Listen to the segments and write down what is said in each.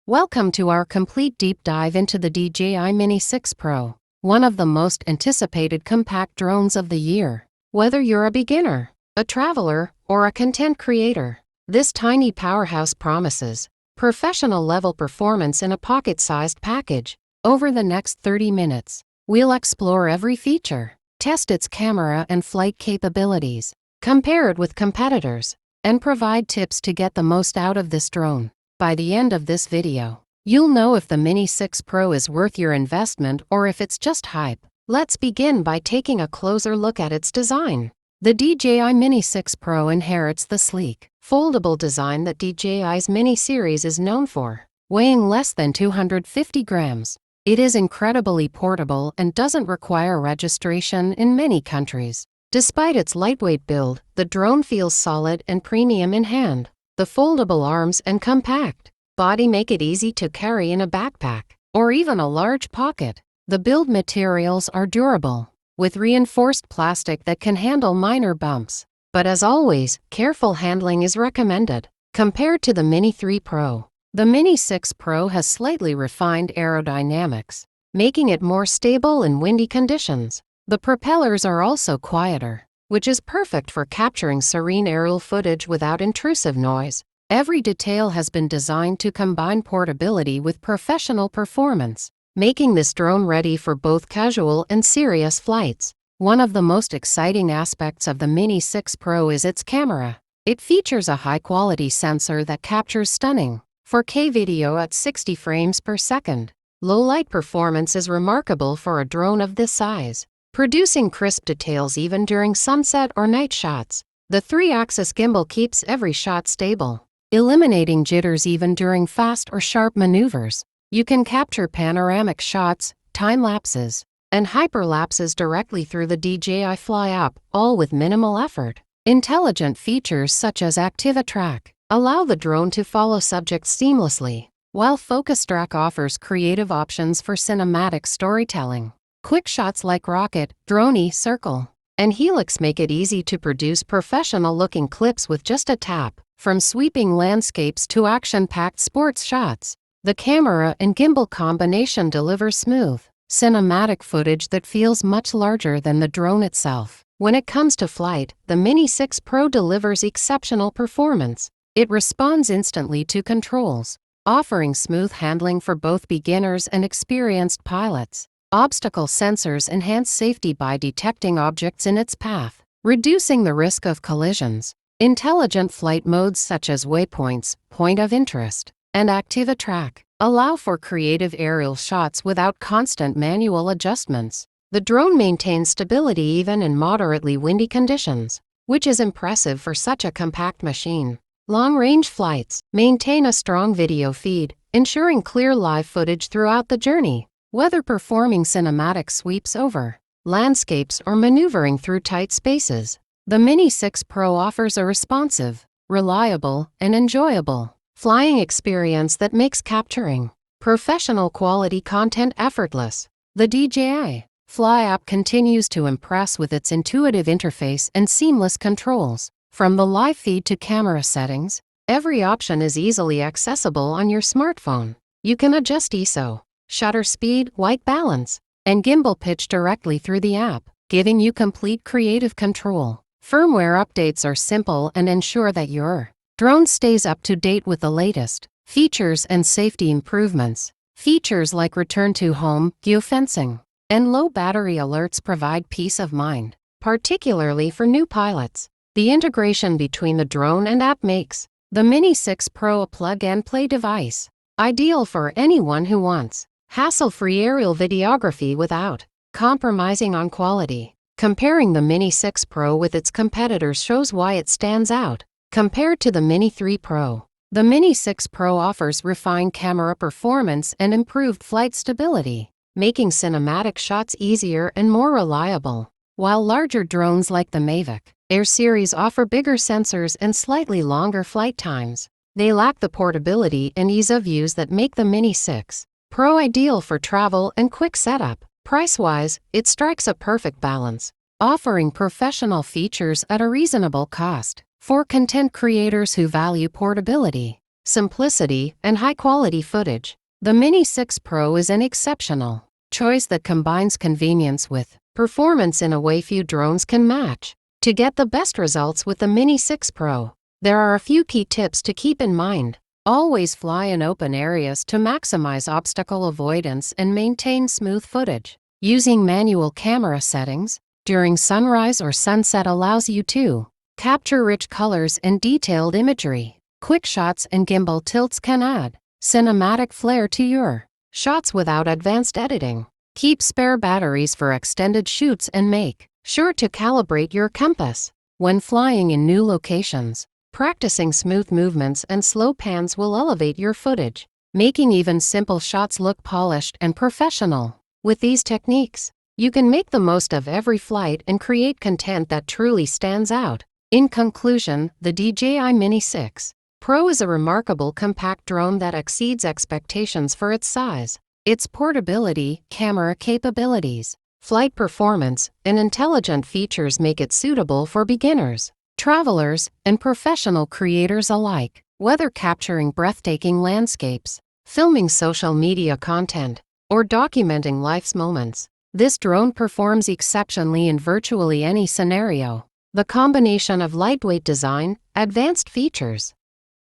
Welcome to our complete deep dive into the DJI Mini 6 Pro, one of the most anticipated compact drones of the year. Whether you're a beginner, a traveler, or a content creator, this tiny powerhouse promises professional-level performance in a pocket-sized package. Over the next 30 minutes, we'll explore every feature, test its camera and flight capabilities, compare it with competitors, and provide tips to get the most out of this drone. By the end of this video, you'll know if the Mini 6 Pro is worth your investment or if it's just hype. Let's begin by taking a closer look at its design. The DJI Mini 6 Pro inherits the sleek, foldable design that DJI's Mini series is known for. Weighing less than 250 grams, it is incredibly portable and doesn't require registration in many countries. Despite its lightweight build, the drone feels solid and premium in hand. The foldable arms and compact body make it easy to carry in a backpack or even a large pocket. The build materials are durable, with reinforced plastic that can handle minor bumps. But as always, careful handling is recommended. Compared to the Mini 3 Pro, the Mini 6 Pro has slightly refined aerodynamics, making it more stable in windy conditions. The propellers are also quieter, which is perfect for capturing serene aerial footage without intrusive noise. Every detail has been designed to combine portability with professional performance, making this drone ready for both casual and serious flights. One of the most exciting aspects of the Mini 6 Pro is its camera. It features a high-quality sensor that captures stunning 4K video at 60 frames per second. Low-light performance is remarkable for a drone of this size, producing crisp details even during sunset or night shots. The 3-axis gimbal keeps every shot stable, eliminating jitters even during fast or sharp maneuvers. You can capture panoramic shots, time-lapses, and hyperlapses directly through the DJI Fly app, all with minimal effort. Intelligent features such as ActivaTrack allow the drone to follow subjects seamlessly, while FocusTrack offers creative options for cinematic storytelling. Quick shots like rocket, drone, circle, and helix make it easy to produce professional-looking clips with just a tap. From sweeping landscapes to action-packed sports shots, the camera and gimbal combination delivers smooth, cinematic footage that feels much larger than the drone itself. When it comes to flight, the Mini 6 Pro delivers exceptional performance. It responds instantly to controls, offering smooth handling for both beginners and experienced pilots. Obstacle sensors enhance safety by detecting objects in its path, reducing the risk of collisions. Intelligent flight modes such as waypoints, point of interest, and ActivaTrack allow for creative aerial shots without constant manual adjustments. The drone maintains stability even in moderately windy conditions, which is impressive for such a compact machine. Long-range flights maintain a strong video feed, ensuring clear live footage throughout the journey. Whether performing cinematic sweeps over landscapes or maneuvering through tight spaces, the Mini 6 Pro offers a responsive, reliable, and enjoyable flying experience that makes capturing professional quality content effortless. The DJI Fly app continues to impress with its intuitive interface and seamless controls. From the live feed to camera settings, every option is easily accessible on your smartphone. You can adjust ISO, shutter speed, white balance, and gimbal pitch directly through the app, giving you complete creative control. Firmware updates are simple and ensure that your drone stays up to date with the latest features and safety improvements. Features like return to home, geofencing, and low battery alerts provide peace of mind, particularly for new pilots. The integration between the drone and app makes the Mini 6 Pro a plug-and-play device, ideal for anyone who wants hassle-free aerial videography without compromising on quality. Comparing the Mini 6 Pro with its competitors shows why it stands out. Compared to the Mini 3 Pro, the Mini 6 Pro offers refined camera performance and improved flight stability, making cinematic shots easier and more reliable. While larger drones like the Mavic Air series offer bigger sensors and slightly longer flight times, they lack the portability and ease of use that make the Mini 6 Pro ideal for travel and quick setup. Price-wise, it strikes a perfect balance, offering professional features at a reasonable cost. For content creators who value portability, simplicity, and high-quality footage. The Mini 6 Pro is an exceptional choice that combines convenience with performance in a way few drones can match. To get the best results with the Mini 6 Pro, there are a few key tips to keep in mind. Always fly in open areas to maximize obstacle avoidance and maintain smooth footage. Using manual camera settings during sunrise or sunset allows you to capture rich colors and detailed imagery. Quick shots and gimbal tilts can add cinematic flair to your shots without advanced editing. Keep spare batteries for extended shoots and make sure to calibrate your compass when flying in new locations. Practicing smooth movements and slow pans will elevate your footage, making even simple shots look polished and professional. With these techniques, you can make the most of every flight and create content that truly stands out. In conclusion, the DJI Mini 6 Pro is a remarkable compact drone that exceeds expectations for its size. Its portability, camera capabilities, flight performance, and intelligent features make it suitable for beginners, travelers, and professional creators alike. Whether capturing breathtaking landscapes, filming social media content, or documenting life's moments, this drone performs exceptionally in virtually any scenario. The combination of lightweight design, advanced features,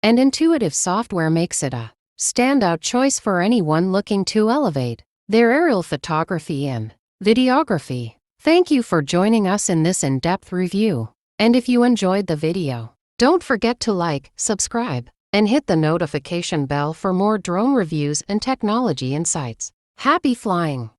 and intuitive software makes it a standout choice for anyone looking to elevate their aerial photography and videography. Thank you for joining us in this in-depth review. And if you enjoyed the video, don't forget to like, subscribe, and hit the notification bell for more drone reviews and technology insights. Happy flying!